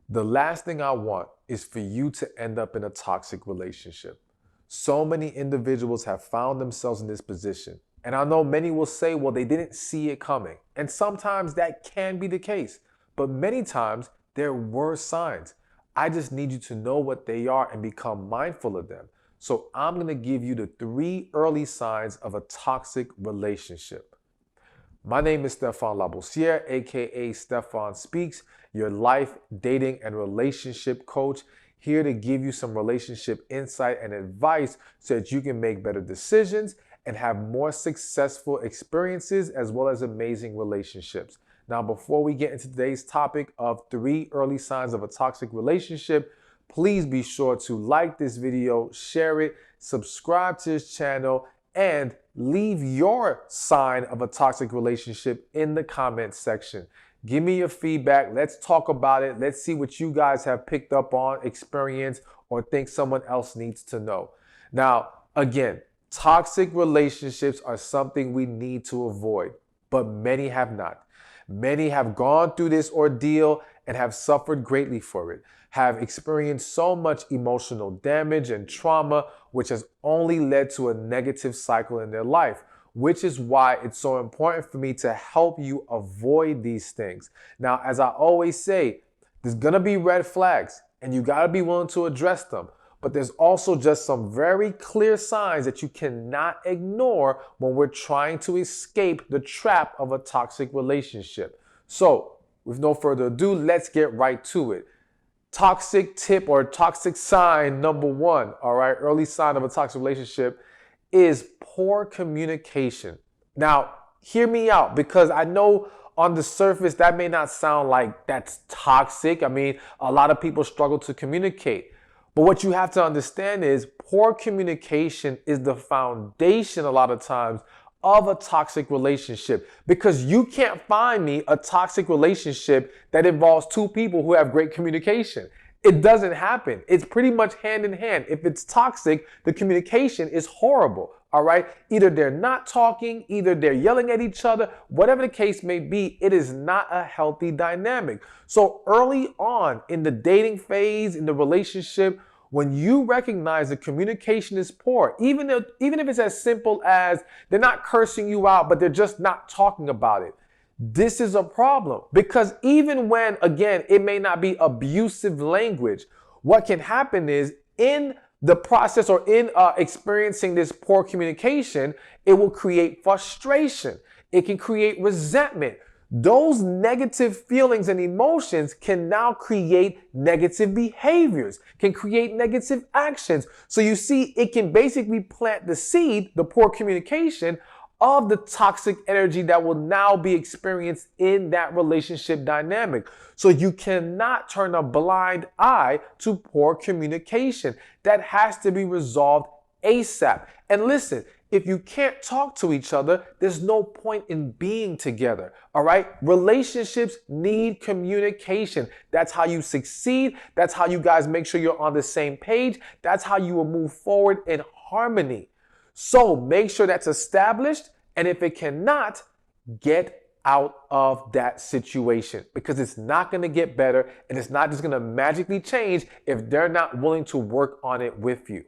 The last thing I want is for you to end up in a toxic relationship. So many individuals have found themselves in this position. And I know many will say, well, they didn't see it coming. And sometimes that can be the case. But many times there were signs. I just need you to know what they are and become mindful of them. So I'm going to give you the 3 early signs of a toxic relationship. My name is Stephan Labossiere, aka Stephan Speaks, your life, dating, and relationship coach, here to give you some relationship insight and advice so that you can make better decisions and have more successful experiences as well as amazing relationships. Now, before we get into today's topic of 3 early signs of a toxic relationship, please be sure to like this video, share it, subscribe to this channel, and leave your sign of a toxic relationship in the comments section. Give me your feedback. Let's talk about it. Let's see what you guys have picked up on, experienced, or think someone else needs to know. Now, again, toxic relationships are something we need to avoid, but many have not. Many have gone through this ordeal and have suffered greatly for it, have experienced so much emotional damage and trauma, which has only led to a negative cycle in their life, which is why it's so important for me to help you avoid these things. Now, as I always say, there's gonna be red flags and you gotta be willing to address them. But there's also just some very clear signs that you cannot ignore when we're trying to escape the trap of a toxic relationship. So, with no further ado, let's get right to it. Toxic tip or toxic sign number 1, all right, early sign of a toxic relationship is poor communication. Now, hear me out, because I know on the surface that may not sound like that's toxic. I mean, a lot of people struggle to communicate. But what you have to understand is poor communication is the foundation a lot of times of a toxic relationship, because you can't find me a toxic relationship that involves 2 people who have great communication. It doesn't happen. It's pretty much hand in hand. If it's toxic, the communication is horrible. All right. Either they're not talking, either they're yelling at each other, whatever the case may be, it is not a healthy dynamic. So early on in the dating phase, in the relationship, when you recognize the communication is poor, even if it's as simple as they're not cursing you out, but they're just not talking about it, this is a problem. Because even when, again, it may not be abusive language, what can happen is in the process or in experiencing this poor communication, it will create frustration. It can create resentment. Those negative feelings and emotions can now create negative behaviors, can create negative actions. So you see, it can basically plant the seed, the poor communication, of the toxic energy that will now be experienced in that relationship dynamic. So you cannot turn a blind eye to poor communication. That has to be resolved ASAP. And listen, if you can't talk to each other, there's no point in being together. All right? Relationships need communication. That's how you succeed. That's how you guys make sure you're on the same page. That's how you will move forward in harmony. So make sure that's established. And if it cannot, get out of that situation, because it's not going to get better and it's not just going to magically change if they're not willing to work on it with you.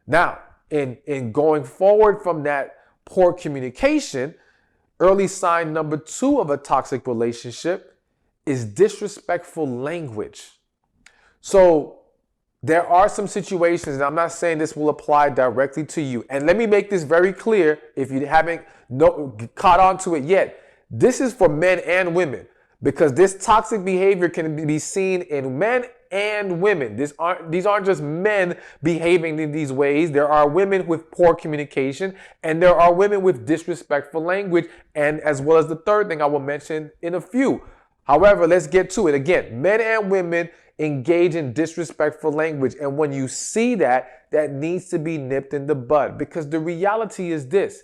Now, in going forward from that poor communication, early sign number 2 of a toxic relationship is disrespectful language. So there are some situations, and I'm not saying this will apply directly to you. And let me make this very clear if you haven't caught on to it yet. This is for men and women, because this toxic behavior can be seen in men and women. These aren't just men behaving in these ways. There are women with poor communication, and there are women with disrespectful language, and as well as the third thing I will mention in a few. However, let's get to it. Again, men and women engage in disrespectful language. And when you see that, that needs to be nipped in the bud, because the reality is this: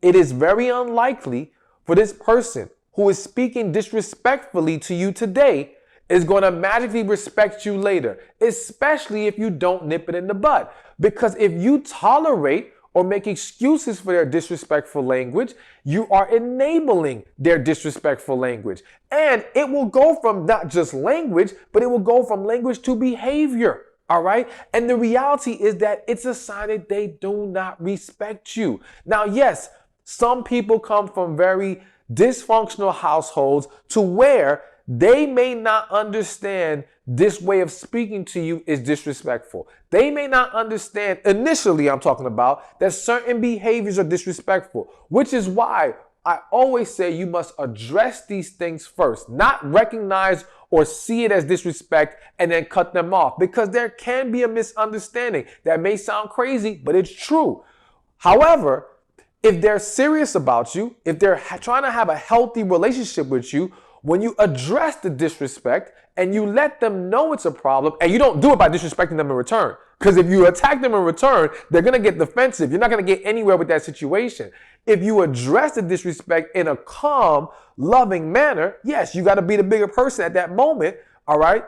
it is very unlikely for this person who is speaking disrespectfully to you today is going to magically respect you later, especially if you don't nip it in the bud. Because if you tolerate or make excuses for their disrespectful language, you are enabling their disrespectful language. And it will go from not just language, but it will go from language to behavior. All right. And the reality is that it's a sign that they do not respect you. Now, yes, some people come from very dysfunctional households to where they may not understand this way of speaking to you is disrespectful. They may not understand, initially I'm talking about, that certain behaviors are disrespectful, which is why I always say you must address these things first, not recognize or see it as disrespect and then cut them off, because there can be a misunderstanding. That may sound crazy, but it's true. However, if they're serious about you, if they're trying to have a healthy relationship with you, when you address the disrespect and you let them know it's a problem, and you don't do it by disrespecting them in return, because if you attack them in return, they're going to get defensive. You're not going to get anywhere with that situation. If you address the disrespect in a calm, loving manner, yes, you got to be the bigger person at that moment, all right?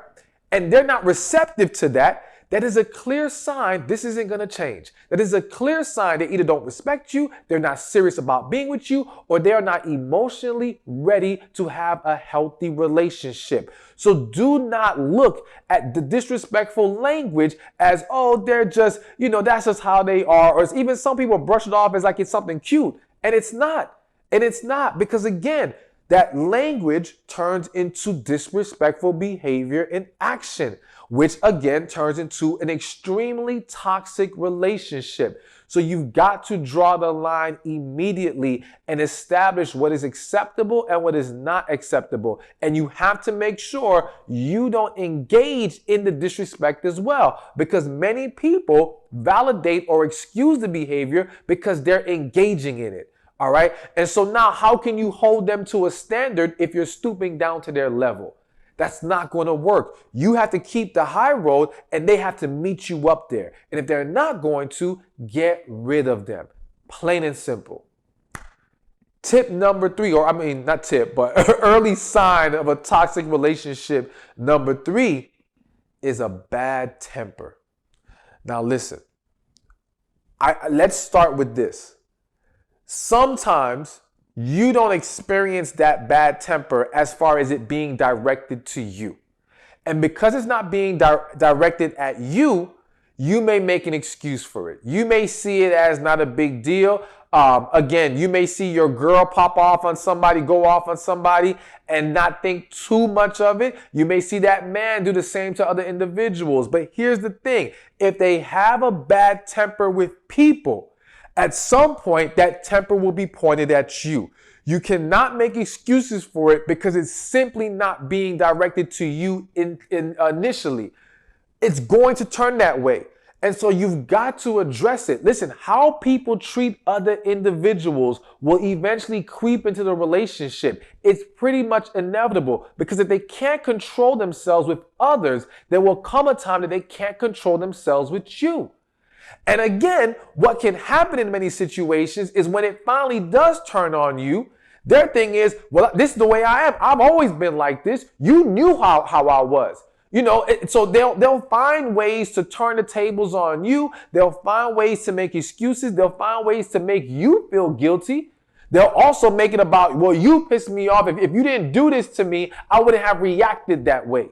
And they're not receptive to that. That is a clear sign this isn't going to change. That is a clear sign they either don't respect you, they're not serious about being with you, or they are not emotionally ready to have a healthy relationship. So do not look at the disrespectful language as, oh, they're just, that's just how they are. Or even some people brush it off as like it's something cute. And it's not. And it's not, because again, that language turns into disrespectful behavior and action, which again turns into an extremely toxic relationship. So you've got to draw the line immediately and establish what is acceptable and what is not acceptable. And you have to make sure you don't engage in the disrespect as well, because many people validate or excuse the behavior because they're engaging in it. All right. And so now how can you hold them to a standard if you're stooping down to their level? That's not going to work. You have to keep the high road and they have to meet you up there. And if they're not going to, get rid of them. Plain and simple. Tip number 3, not tip, but early sign of a toxic relationship number 3 is a bad temper. Now listen, let's start with this. Sometimes you don't experience that bad temper as far as it being directed to you. And because it's not being directed at you, you may make an excuse for it. You may see it as not a big deal. Again, you may see your girl pop off on somebody, go off on somebody, and not think too much of it. You may see that man do the same to other individuals. But here's the thing. If they have a bad temper with people, at some point, that temper will be pointed at you. You cannot make excuses for it because it's simply not being directed to you initially. It's going to turn that way. And so you've got to address it. Listen, how people treat other individuals will eventually creep into the relationship. It's pretty much inevitable, because if they can't control themselves with others, there will come a time that they can't control themselves with you. And again, what can happen in many situations is when it finally does turn on you, their thing is, well, this is the way I am. I've always been like this. You knew how I was. So they'll find ways to turn the tables on you. They'll find ways to make excuses. They'll find ways to make you feel guilty. They'll also make it about, well, you pissed me off. If you didn't do this to me, I wouldn't have reacted that way.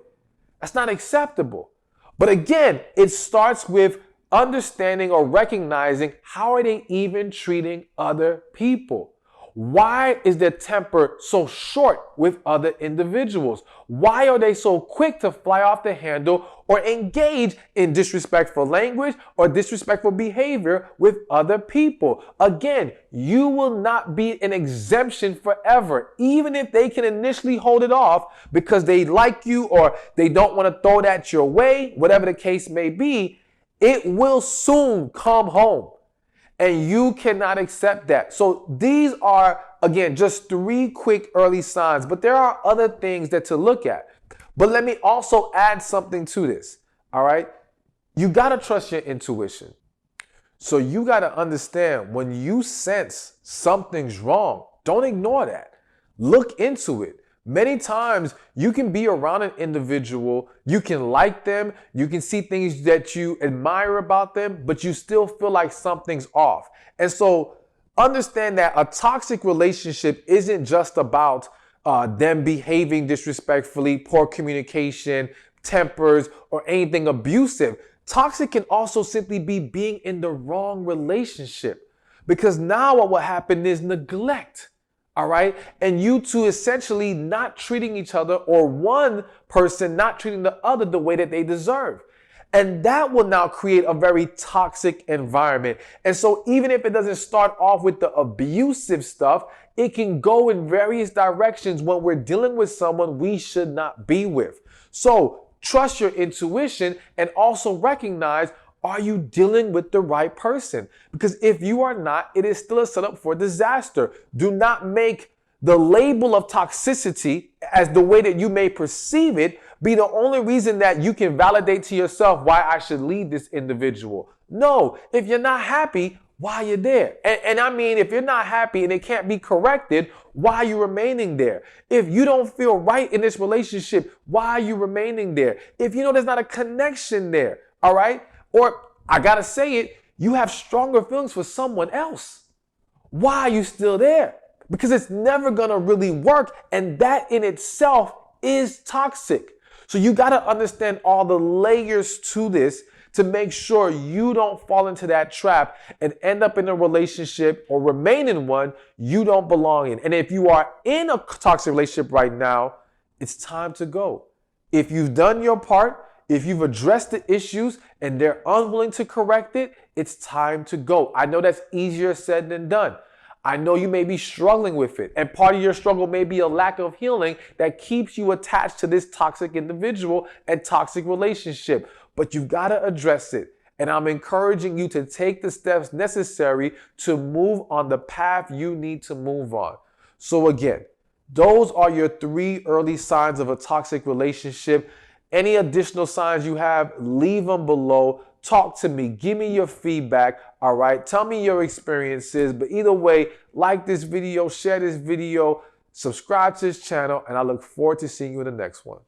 That's not acceptable. But again, it starts with understanding or recognizing, how are they even treating other people? Why is their temper so short with other individuals? Why are they so quick to fly off the handle or engage in disrespectful language or disrespectful behavior with other people? Again, you will not be an exemption forever, even if they can initially hold it off because they like you or they don't want to throw that your way, whatever the case may be. It will soon come home, and you cannot accept that. So these are, again, just 3 quick early signs, but there are other things that to look at. But let me also add something to this, all right? You got to trust your intuition. So you got to understand, when you sense something's wrong, don't ignore that. Look into it. Many times you can be around an individual, you can like them, you can see things that you admire about them, but you still feel like something's off. And so understand that a toxic relationship isn't just about them behaving disrespectfully, poor communication, tempers, or anything abusive. Toxic can also simply be being in the wrong relationship, because now what will happen is neglect. All right. And you two essentially not treating each other, or one person not treating the other the way that they deserve. And that will now create a very toxic environment. And so even if it doesn't start off with the abusive stuff, it can go in various directions when we're dealing with someone we should not be with. So trust your intuition and also recognize, are you dealing with the right person? Because if you are not, it is still a setup for disaster. Do not make the label of toxicity as the way that you may perceive it be the only reason that you can validate to yourself why I should leave this individual. No, if you're not happy, why are you there? And I mean, if you're not happy and it can't be corrected, why are you remaining there? If you don't feel right in this relationship, why are you remaining there? If you know there's not a connection there, all right? Or I gotta say it, you have stronger feelings for someone else. Why are you still there? Because it's never gonna really work, and that in itself is toxic. So you gotta understand all the layers to this to make sure you don't fall into that trap and end up in a relationship or remain in one you don't belong in. And if you are in a toxic relationship right now, it's time to go. If you've done your part, if you've addressed the issues and they're unwilling to correct it, it's time to go. I know that's easier said than done. I know you may be struggling with it, and part of your struggle may be a lack of healing that keeps you attached to this toxic individual and toxic relationship, but you've got to address it. And I'm encouraging you to take the steps necessary to move on the path you need to move on. So again, those are your 3 early signs of a toxic relationship. Any additional signs you have, leave them below. Talk to me. Give me your feedback. All right. Tell me your experiences. But either way, like this video, share this video, subscribe to this channel, and I look forward to seeing you in the next one.